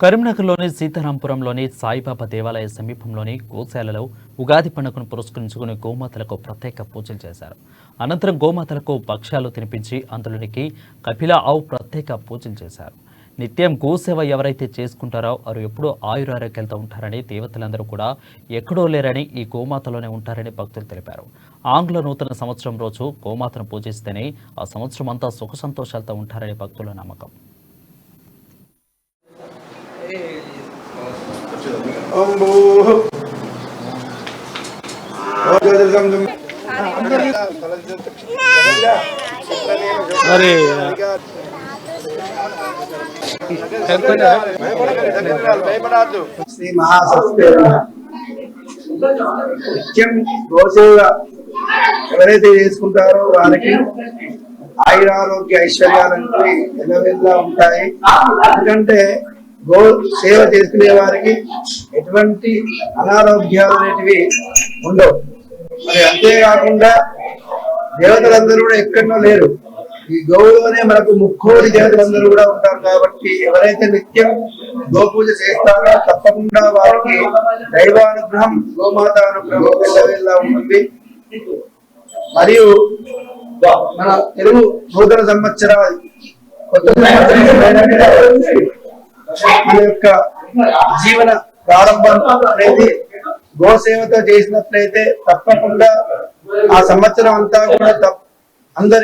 కరీంనగర్లోని సీతారాంపురంలోని సాయిబాబా దేవాలయ సమీపంలోని గోశాలలో ఉగాది పండుగను పురస్కరించుకుని గోమాతలకు ప్రత్యేక పూజలు చేశారు. అనంతరం గోమాతలకు భక్ష్యాలు తినిపించి అందులోనికి కపిల ఆవు ప్రత్యేక పూజలు చేశారు. నిత్యం గోసేవ ఎవరైతే చేసుకుంటారో వారు ఎప్పుడూ ఆయురారోగ్యాలతో ఉంటారని, దేవతలందరూ కూడా ఎక్కడో లేరని, ఈ గోమాతలోనే ఉంటారని భక్తులు తెలిపారు. ఆంగ్ల నూతన సంవత్సరం రోజు గోమాతను పూజిస్తేనే ఆ సంవత్సరం అంతా సుఖ సంతోషాలతో ఉంటారని భక్తుల నమ్మకం. శ్రీ మహాసత్య నిత్యం గోసేవ ఎవరైతే చేసుకుంటారో వారికి ఆయురారోగ్య ఐశ్వర్యాలన్నీ ఎల్లవెల్లా ఉంటాయి. ఎందుకంటే గో సేవ చేసుకునే వారికి ఎటువంటి అనారోగ్యాలు అనేటివి ఉండవు. మరి అంతేకాకుండా దేవతలందరూ కూడా ఎక్కడో లేరు, ఈ గోవులోనే మనకు ముక్కోడి దేవతలందరూ కూడా ఉంటారు. కాబట్టి ఎవరైతే నిత్యం గోపూజ చేస్తారో తప్పకుండా వారికి దైవానుగ్రహం, గోమాత అనుగ్రహం వెళ్ళవేలా ఉంటుంది. మరియు మన తెలుగు నూతన సంవత్సరాలు కొత్త సంవత్సరం మన యొక్క జీవన ప్రారంభం అనేది గోసేవతో చేసినట్లయితే తప్పకుండా ఆ సంవత్సరం అంతా కూడా అందరి